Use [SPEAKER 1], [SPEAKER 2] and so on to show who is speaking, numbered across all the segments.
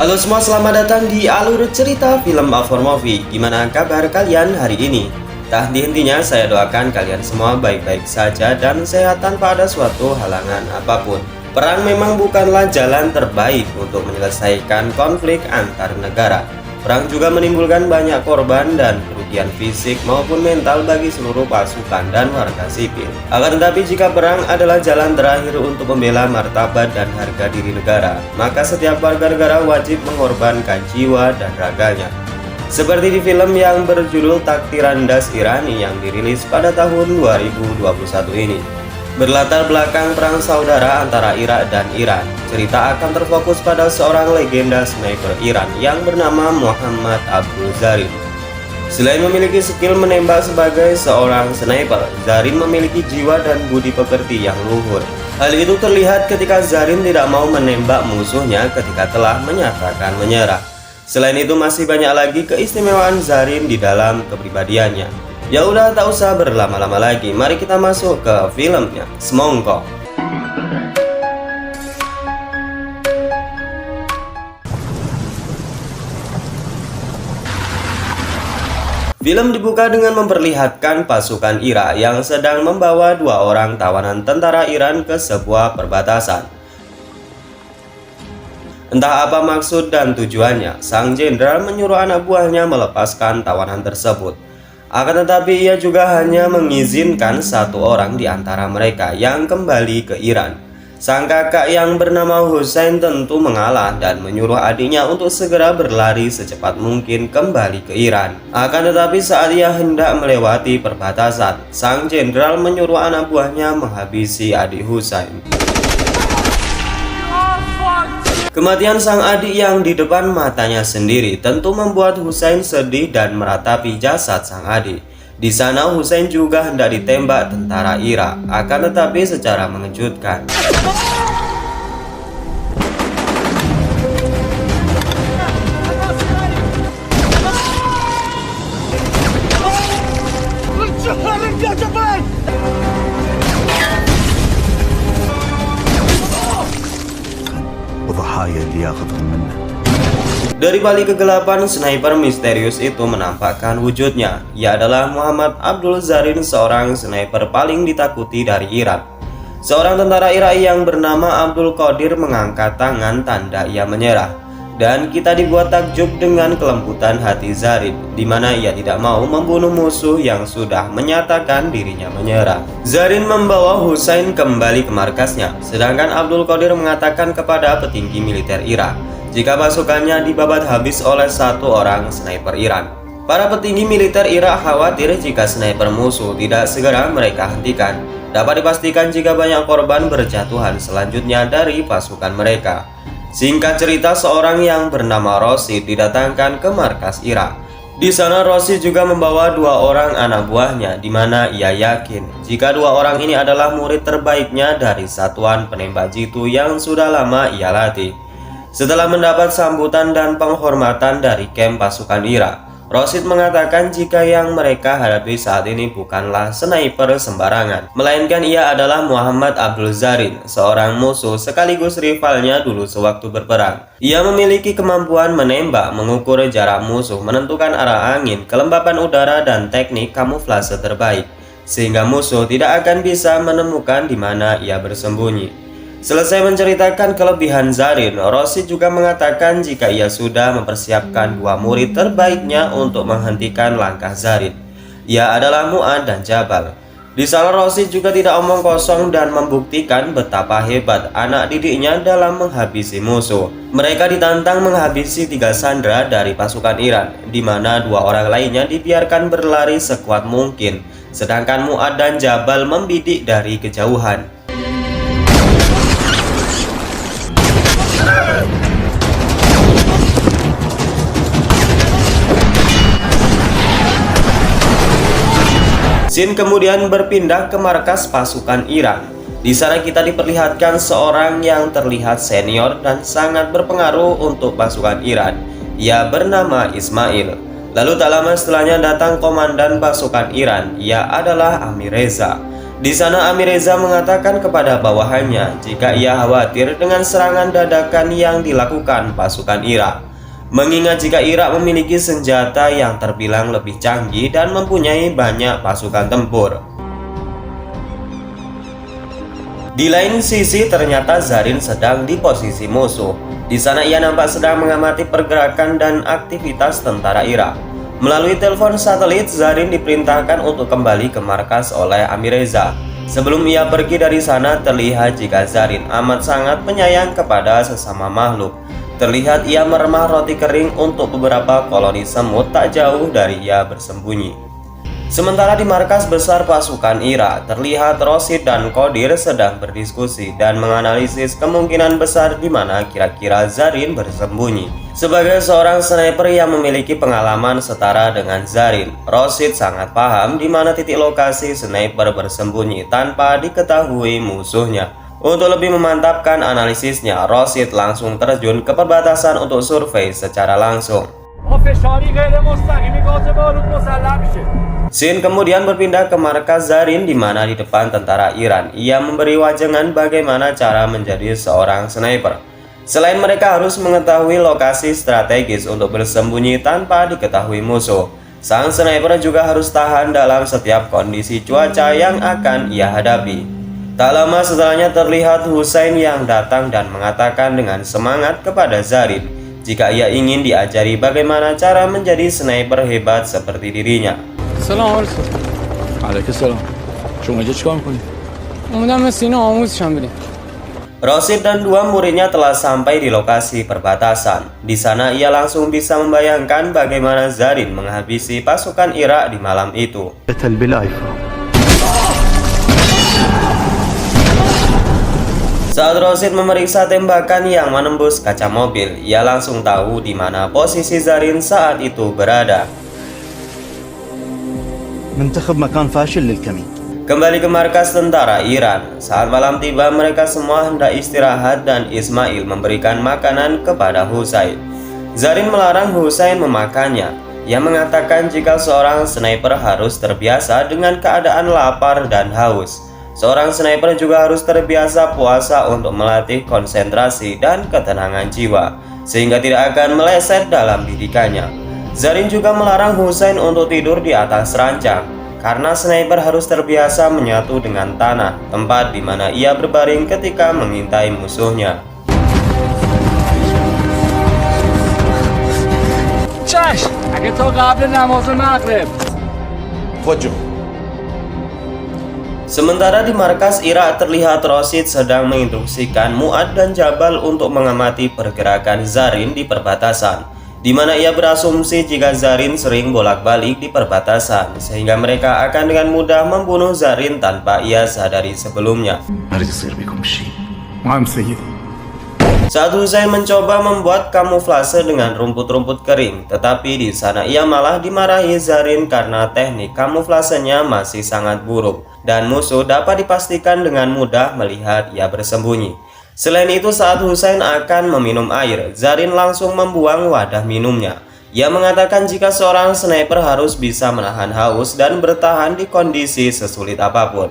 [SPEAKER 1] Halo semua, selamat datang di alur cerita film After Movie. Gimana kabar kalian hari ini? Tak henti-hentinya saya doakan kalian semua baik-baik saja dan sehat tanpa ada suatu halangan apapun. Perang memang bukanlah jalan terbaik untuk menyelesaikan konflik antar negara. Perang juga menimbulkan banyak korban dan kerugian fisik maupun mental bagi seluruh pasukan dan warga sipil. Akan tetapi jika perang adalah jalan terakhir untuk membela martabat dan harga diri negara, maka setiap warga negara wajib mengorbankan jiwa dan raganya. Seperti di film yang berjudul Taktirandas Irani yang dirilis pada tahun 2021 ini. Berlatar belakang perang saudara antara Irak dan Iran, cerita akan terfokus pada seorang legenda sniper Iran yang bernama Muhammad Abdul Zarin. Selain memiliki skill menembak sebagai seorang sniper, Zarin memiliki jiwa dan budi pekerti yang luhur. Hal itu terlihat ketika Zarin tidak mau menembak musuhnya ketika telah menyatakan menyerah. Selain itu masih banyak lagi keistimewaan Zarin di dalam kepribadiannya. Ya udah, tak usah berlama-lama lagi, mari kita masuk ke filmnya. Semongko. Film dibuka dengan memperlihatkan pasukan Irak yang sedang membawa dua orang tawanan tentara Iran ke sebuah perbatasan. Entah apa maksud dan tujuannya, sang jenderal menyuruh anak buahnya melepaskan tawanan tersebut. Akan tetapi ia juga hanya mengizinkan satu orang di antara mereka yang kembali ke Iran. Sang kakak yang bernama Hussein tentu mengalah dan menyuruh adiknya untuk segera berlari secepat mungkin kembali ke Iran. Akan tetapi saat ia hendak melewati perbatasan, sang jenderal menyuruh anak buahnya menghabisi adik Hussein. Kematian sang adik yang di depan matanya sendiri tentu membuat Hussein sedih dan meratapi jasad sang adik. Di sana Hussein juga hendak ditembak tentara Irak, akan tetapi secara mengejutkan. Dari balik kegelapan, sniper misterius itu menampakkan wujudnya. Ia adalah Muhammad Abdul Zarin, seorang sniper paling ditakuti dari Irak. Seorang tentara Irak yang bernama Abdul Qadir mengangkat tangan tanda ia menyerah. Dan kita dibuat takjub dengan kelembutan hati Zarin, di mana ia tidak mau membunuh musuh yang sudah menyatakan dirinya menyerah. Zarin membawa Hussein kembali ke markasnya, sedangkan Abdul Qadir mengatakan kepada petinggi militer Irak jika pasukannya dibabat habis oleh satu orang sniper Iran. Para petinggi militer Irak khawatir jika sniper musuh tidak segera mereka hentikan. Dapat dipastikan jika banyak korban berjatuhan selanjutnya dari pasukan mereka. Singkat cerita, seorang yang bernama Rosid didatangkan ke markas Irak. Di sana Rosid juga membawa dua orang anak buahnya, di mana ia yakin jika dua orang ini adalah murid terbaiknya dari satuan penembak jitu yang sudah lama ia latih. Setelah mendapat sambutan dan penghormatan dari kamp pasukan Irak, Rosid mengatakan jika yang mereka hadapi saat ini bukanlah sniper sembarangan, melainkan ia adalah Muhammad Abdul Zarin, seorang musuh sekaligus rivalnya dulu sewaktu berperang. Ia memiliki kemampuan menembak, mengukur jarak musuh, menentukan arah angin, kelembapan udara, dan teknik kamuflase terbaik, sehingga musuh tidak akan bisa menemukan di mana ia bersembunyi. Selesai menceritakan kelebihan Zarin, Rosid juga mengatakan jika ia sudah mempersiapkan dua murid terbaiknya untuk menghentikan langkah Zarin. Ia adalah Mu'ad dan Jabal. Di sana Rosid juga tidak omong kosong dan membuktikan betapa hebat anak didiknya dalam menghabisi musuh. Mereka ditantang menghabisi 3 sandera dari pasukan Iran, di mana 2 orang lainnya dibiarkan berlari sekuat mungkin, sedangkan Mu'ad dan Jabal membidik dari kejauhan. Scene kemudian berpindah ke markas pasukan Iran. Di sana kita diperlihatkan seorang yang terlihat senior dan sangat berpengaruh untuk pasukan Iran. Ia bernama Ismail. Lalu tak lama setelahnya datang komandan pasukan Iran. Ia adalah Amir Reza. Di sana Amir Reza mengatakan kepada bawahannya jika ia khawatir dengan serangan dadakan yang dilakukan pasukan Irak. Mengingat jika Irak memiliki senjata yang terbilang lebih canggih dan mempunyai banyak pasukan tempur. Di lain sisi ternyata Zarin sedang di posisi musuh. Di sana ia nampak sedang mengamati pergerakan dan aktivitas tentara Irak. Melalui telepon satelit, Zarin diperintahkan untuk kembali ke markas oleh Amir Reza. Sebelum ia pergi dari sana, terlihat jika Zarin amat sangat penyayang kepada sesama makhluk. Terlihat ia meremah roti kering untuk beberapa koloni semut tak jauh dari ia bersembunyi. Sementara di markas besar pasukan Irak, terlihat Rosid dan Qadir sedang berdiskusi dan menganalisis kemungkinan besar di mana kira-kira Zarin bersembunyi. Sebagai seorang sniper yang memiliki pengalaman setara dengan Zarin, Rosid sangat paham di mana titik lokasi sniper bersembunyi tanpa diketahui musuhnya. Untuk lebih memantapkan analisisnya, Rosid langsung terjun ke perbatasan untuk survei secara langsung. Sin kemudian berpindah ke markas Zarin di mana di depan tentara Iran ia memberi wajangan bagaimana cara menjadi seorang sniper. Selain mereka harus mengetahui lokasi strategis untuk bersembunyi tanpa diketahui musuh, sang sniper juga harus tahan dalam setiap kondisi cuaca yang akan ia hadapi. Tak lama setelahnya terlihat Husain yang datang dan mengatakan dengan semangat kepada Zarin jika ia ingin diajari bagaimana cara menjadi sniper hebat seperti dirinya.
[SPEAKER 2] سلام علیکم. علیکم سلام. شما اینجا چیکار می‌کنید؟ اومدم مثل اینا آموزشم بدیم.
[SPEAKER 1] Rosid dan dua muridnya telah sampai di lokasi perbatasan. Di sana ia langsung bisa membayangkan bagaimana Zarin menghabisi pasukan Irak di malam itu. Saat Rosid memeriksa tembakan yang menembus kaca mobil, ia langsung tahu di mana posisi Zarin saat itu berada. Kembali ke markas tentara Iran. Saat malam tiba, mereka semua hendak istirahat dan Ismail memberikan makanan kepada Husain. Zarin melarang Husain memakannya. Ia mengatakan jika seorang sniper harus terbiasa dengan keadaan lapar dan haus. Seorang sniper juga harus terbiasa puasa untuk melatih konsentrasi dan ketenangan jiwa, sehingga tidak akan meleset dalam didikannya. Zarin juga melarang Husain untuk tidur di atas ranjang, karena sniper harus terbiasa menyatu dengan tanah, tempat di mana ia berbaring ketika mengintai musuhnya. Sementara di markas Irak terlihat Rosid sedang menginstruksikan Mu'ad dan Jabal untuk mengamati pergerakan Zarin di perbatasan, di mana ia berasumsi jika Zarin sering bolak-balik di perbatasan, sehingga mereka akan dengan mudah membunuh Zarin tanpa ia sadari sebelumnya. Saat Husain mencoba membuat kamuflase dengan rumput-rumput kering, tetapi di sana ia malah dimarahi Zarin karena teknik kamuflasenya masih sangat buruk dan musuh dapat dipastikan dengan mudah melihat ia bersembunyi. Selain itu, saat Husain akan meminum air, Zarin langsung membuang wadah minumnya. Ia mengatakan jika seorang sniper harus bisa menahan haus dan bertahan di kondisi sesulit apapun.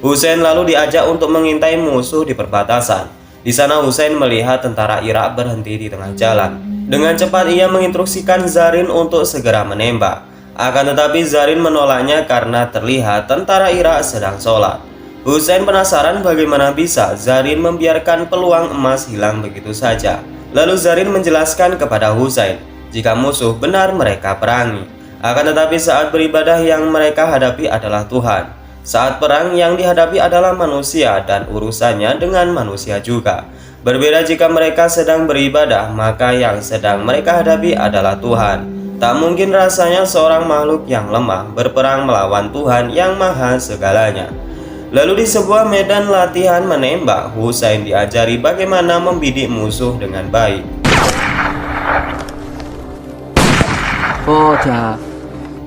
[SPEAKER 1] Husain lalu diajak untuk mengintai musuh di perbatasan. Di sana Husain melihat tentara Irak berhenti di tengah jalan. Dengan cepat ia menginstruksikan Zarin untuk segera menembak. Akan tetapi Zarin menolaknya karena terlihat tentara Irak sedang sholat. Husain penasaran bagaimana bisa Zarin membiarkan peluang emas hilang begitu saja. Lalu Zarin menjelaskan kepada Husain jika musuh benar mereka perangi. Akan tetapi saat beribadah yang mereka hadapi adalah Tuhan. Saat perang yang dihadapi adalah manusia dan urusannya dengan manusia juga. Berbeda jika mereka sedang beribadah, maka yang sedang mereka hadapi adalah Tuhan. Tak mungkin rasanya seorang makhluk yang lemah berperang melawan Tuhan yang maha segalanya. Lalu di sebuah medan latihan menembak, Husain diajari bagaimana membidik musuh dengan baik.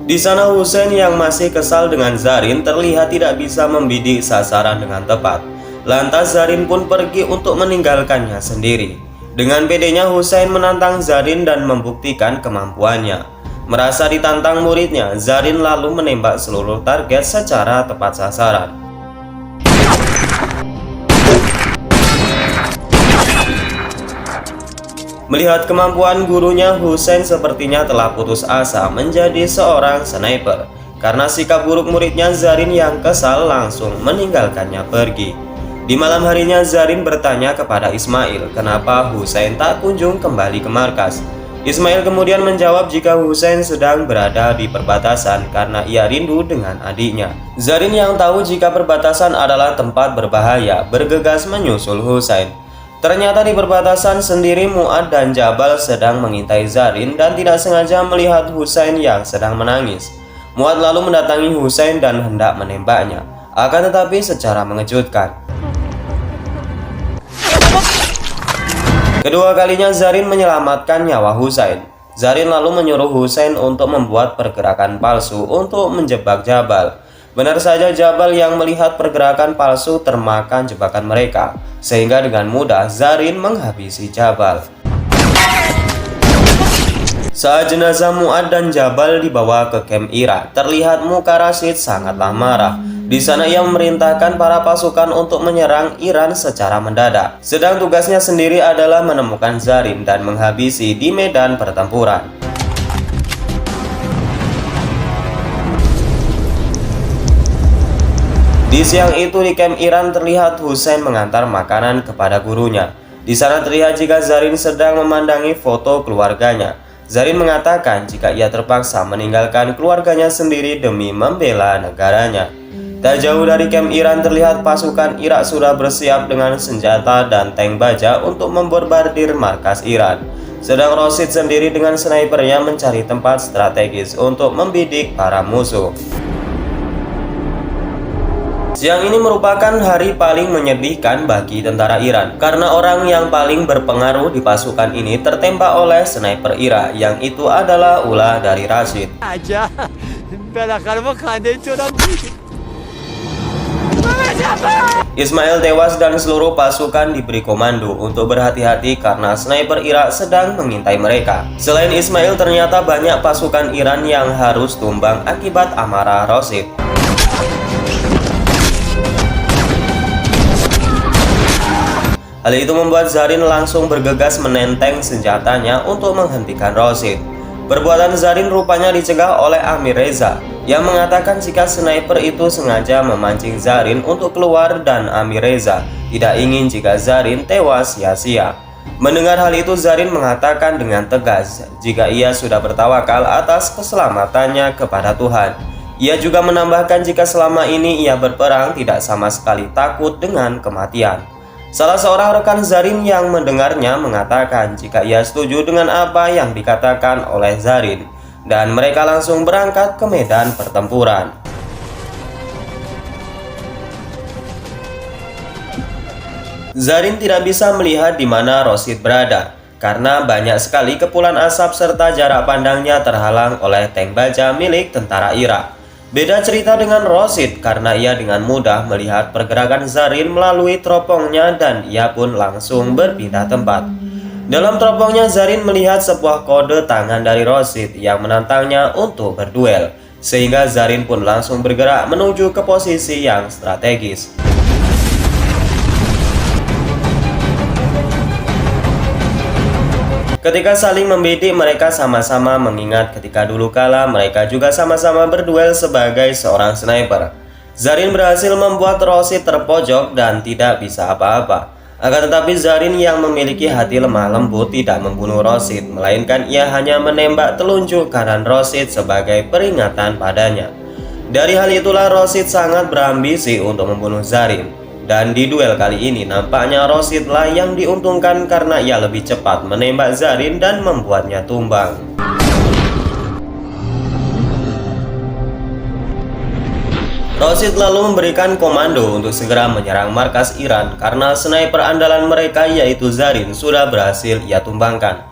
[SPEAKER 1] Di sana Husain yang masih kesal dengan Zarin terlihat tidak bisa membidik sasaran dengan tepat. Lantas Zarin pun pergi untuk meninggalkannya sendiri. Dengan pedenya Husain menantang Zarin dan membuktikan kemampuannya. Merasa ditantang muridnya, Zarin lalu menembak seluruh target secara tepat sasaran. Melihat kemampuan gurunya, Husain sepertinya telah putus asa menjadi seorang sniper. Karena sikap buruk muridnya, Zarin yang kesal langsung meninggalkannya pergi. Di malam harinya, Zarin bertanya kepada Ismail kenapa Husain tak kunjung kembali ke markas. Ismail kemudian menjawab jika Husain sedang berada di perbatasan karena ia rindu dengan adiknya. Zarin yang tahu jika perbatasan adalah tempat berbahaya bergegas menyusul Husain. Ternyata di perbatasan sendiri Mu'ad dan Jabal sedang mengintai Zarin dan tidak sengaja melihat Husain yang sedang menangis. Mu'ad lalu mendatangi Husain dan hendak menembaknya, akan tetapi secara mengejutkan. Kedua kalinya Zarin menyelamatkan nyawa Husain. Zarin lalu menyuruh Husain untuk membuat pergerakan palsu untuk menjebak Jabal. Benar saja, Jabal yang melihat pergerakan palsu termakan jebakan mereka, sehingga dengan mudah Zarin menghabisi Jabal. Saat jenazah Mu'ad dan Jabal dibawa ke kamp Ira, terlihat muka Rashid sangatlah marah. Di sana ia memerintahkan para pasukan untuk menyerang Iran secara mendadak. Sedang tugasnya sendiri adalah menemukan Zarin dan menghabisi di medan pertempuran. Di siang itu di kamp Iran terlihat Husain mengantar makanan kepada gurunya. Di sana terlihat jika Zarin sedang memandangi foto keluarganya. Zarin mengatakan jika ia terpaksa meninggalkan keluarganya sendiri demi membela negaranya. Tak jauh dari kamp Iran terlihat pasukan Irak sudah bersiap dengan senjata dan tank baja untuk membombardir markas Iran. Sedang Rashid sendiri dengan snipernya mencari tempat strategis untuk membidik para musuh. Siang ini merupakan hari paling menyedihkan bagi tentara Iran karena orang yang paling berpengaruh di pasukan ini tertembak oleh sniper Irak, yang itu adalah ulah dari Rashid. Ismail tewas dan seluruh pasukan diberi komando untuk berhati-hati karena sniper Irak sedang mengintai mereka. Selain Ismail, ternyata banyak pasukan Iran yang harus tumbang akibat amarah Rashid. Hal itu membuat Zarin langsung bergegas menenteng senjatanya untuk menghentikan Rashid. Perbuatan Zarin rupanya dicegah oleh Amir Reza yang mengatakan jika sniper itu sengaja memancing Zarin untuk keluar dan Amir Reza tidak ingin jika Zarin tewas sia-sia. Mendengar hal itu, Zarin mengatakan dengan tegas jika ia sudah bertawakal atas keselamatannya kepada Tuhan. Ia juga menambahkan jika selama ini ia berperang tidak sama sekali takut dengan kematian. Salah seorang rekan Zarin yang mendengarnya mengatakan jika ia setuju dengan apa yang dikatakan oleh Zarin, dan mereka langsung berangkat ke medan pertempuran. Zarin tidak bisa melihat di mana Rashid berada karena banyak sekali kepulan asap serta jarak pandangnya terhalang oleh tank baja milik tentara Irak. Beda cerita dengan Rashid karena ia dengan mudah melihat pergerakan Zarin melalui teropongnya dan ia pun langsung berpindah tempat. Dalam teropongnya, Zarin melihat sebuah kode tangan dari Rashid yang menantangnya untuk berduel, sehingga Zarin pun langsung bergerak menuju ke posisi yang strategis. Ketika saling membidik, mereka sama-sama mengingat ketika dulu kala mereka juga sama-sama berduel sebagai seorang sniper. Zarin berhasil membuat Rashid terpojok dan tidak bisa apa-apa. Akan tetapi Zarin yang memiliki hati lemah lembut tidak membunuh Rashid, melainkan ia hanya menembak telunjuk kanan Rashid sebagai peringatan padanya. Dari hal itulah Rashid sangat berambisi untuk membunuh Zarin. Dan di duel kali ini nampaknya Rashid lah yang diuntungkan karena ia lebih cepat menembak Zarin dan membuatnya tumbang. Rashid lalu memberikan komando untuk segera menyerang markas Iran karena sniper andalan mereka yaitu Zarin sudah berhasil ia tumbangkan.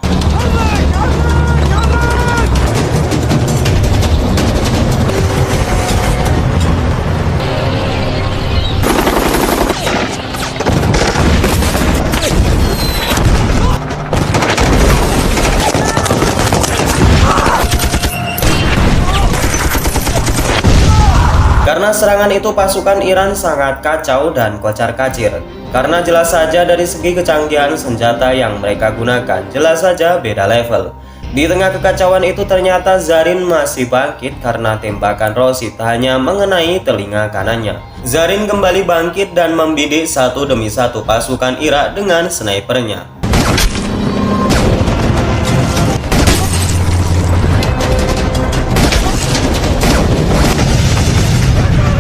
[SPEAKER 1] Karena serangan itu pasukan Iran sangat kacau dan kocar-kacir. Karena jelas saja dari segi kecanggihan senjata yang mereka gunakan jelas saja beda level. Di tengah kekacauan itu ternyata Zarin masih bangkit karena tembakan Rosid hanya mengenai telinga kanannya. Zarin kembali bangkit dan membidik satu demi satu pasukan Irak dengan snipernya.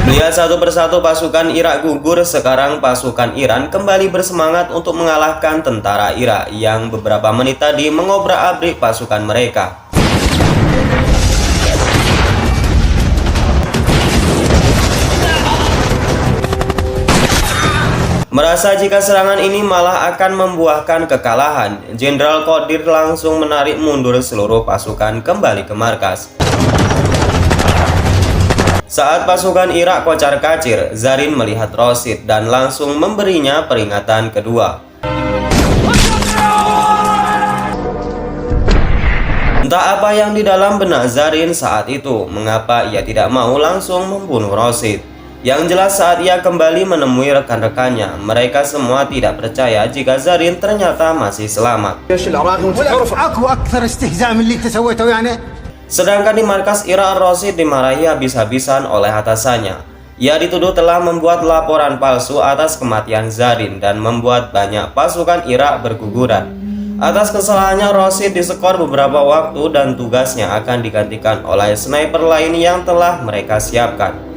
[SPEAKER 1] Melihat satu persatu pasukan Irak gugur, sekarang pasukan Iran kembali bersemangat untuk mengalahkan tentara Irak yang beberapa menit tadi mengobrak-abrik pasukan mereka. Merasa jika serangan ini malah akan membuahkan kekalahan, Jenderal Qadir langsung menarik mundur seluruh pasukan kembali ke markas. Saat pasukan Irak kocar-kacir, Zarin melihat Rosid dan langsung memberinya peringatan kedua. Entah apa yang di dalam benak Zarin saat itu, mengapa ia tidak mau langsung membunuh Rosid. Yang jelas saat ia kembali menemui rekan-rekannya, mereka semua tidak percaya jika Zarin ternyata masih selamat. Sedangkan di markas Irak, Rosid dimarahi habis-habisan oleh atasannya. Ia dituduh telah membuat laporan palsu atas kematian Zarin dan membuat banyak pasukan Irak berguguran. Atas kesalahannya, Rosid disekor beberapa waktu dan tugasnya akan digantikan oleh sniper lain yang telah mereka siapkan.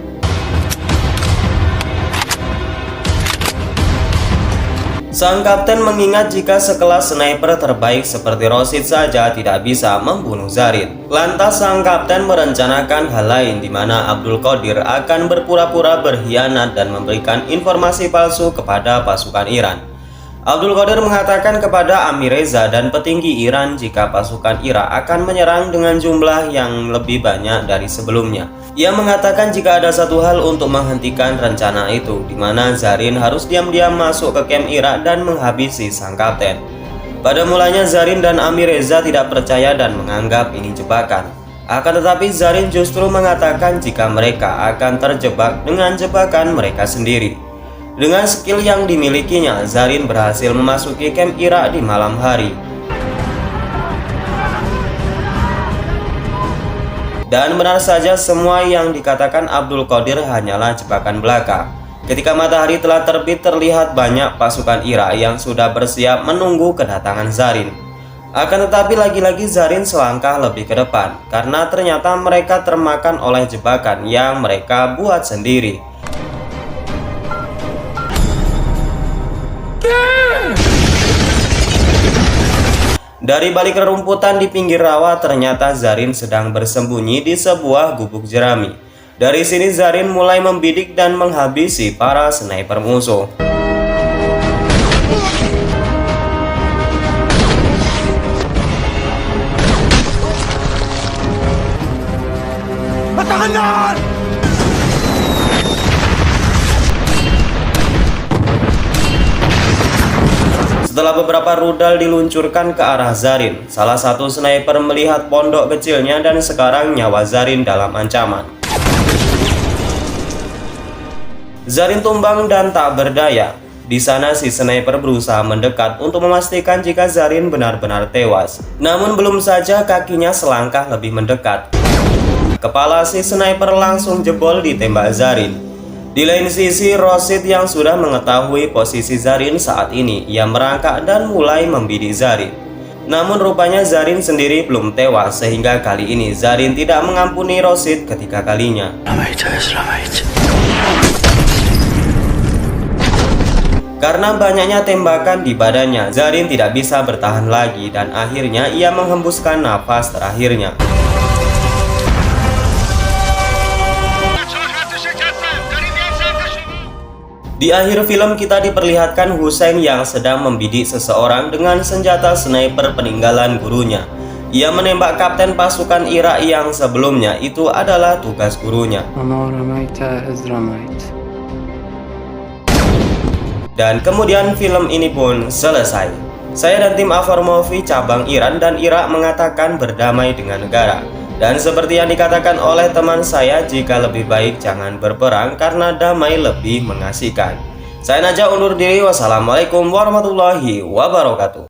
[SPEAKER 1] Sang kapten mengingat jika sekelas sniper terbaik seperti Rosid saja tidak bisa membunuh Zarin. Lantas sang kapten merencanakan hal lain di mana Abdul Qadir akan berpura-pura berkhianat dan memberikan informasi palsu kepada pasukan Iran. Abdul Qadir mengatakan kepada Amir Reza dan petinggi Iran jika pasukan Irak akan menyerang dengan jumlah yang lebih banyak dari sebelumnya. Ia mengatakan jika ada satu hal untuk menghentikan rencana itu, di mana Zarin harus diam-diam masuk ke kamp Irak dan menghabisi sang kapten. Pada mulanya Zarin dan Amir Reza tidak percaya dan menganggap ini jebakan. Akan tetapi Zarin justru mengatakan jika mereka akan terjebak dengan jebakan mereka sendiri. Dengan skill yang dimilikinya, Zarin berhasil memasuki kamp Irak di malam hari. Dan benar saja semua yang dikatakan Abdul Qadir hanyalah jebakan belaka. Ketika matahari telah terbit, terlihat banyak pasukan Irak yang sudah bersiap menunggu kedatangan Zarin. Akan tetapi lagi-lagi Zarin selangkah lebih ke depan, karena ternyata mereka termakan oleh jebakan yang mereka buat sendiri. Dari balik rerumputan di pinggir rawa, ternyata Zarin sedang bersembunyi di sebuah gubuk jerami. Dari sini Zarin mulai membidik dan menghabisi para sniper musuh. Setelah beberapa rudal diluncurkan ke arah Zarin, salah satu sniper melihat pondok kecilnya dan sekarang nyawa Zarin dalam ancaman. Zarin tumbang dan tak berdaya. Di sana si sniper berusaha mendekat untuk memastikan jika Zarin benar-benar tewas. Namun belum saja kakinya selangkah lebih mendekat, kepala si sniper langsung jebol ditembak Zarin. Di lain sisi, Rosid yang sudah mengetahui posisi Zarin saat ini, ia merangkak dan mulai membidik Zarin. Namun rupanya Zarin sendiri belum tewas, sehingga kali ini Zarin tidak mengampuni Rosid ketiga kalinya. Karena banyaknya tembakan di badannya, Zarin tidak bisa bertahan lagi dan akhirnya ia menghembuskan nafas terakhirnya. Di akhir film kita diperlihatkan Hussein yang sedang membidik seseorang dengan senjata sniper peninggalan gurunya. Ia menembak kapten pasukan Irak yang sebelumnya itu adalah tugas gurunya. Dan kemudian film ini pun selesai. Saya dan tim Afar Movie cabang Iran dan Irak mengatakan berdamai dengan negara. Dan seperti yang dikatakan oleh teman saya, jika lebih baik jangan berperang karena damai lebih mengasihkan. Saya Najah undur diri. Wassalamualaikum warahmatullahi wabarakatuh.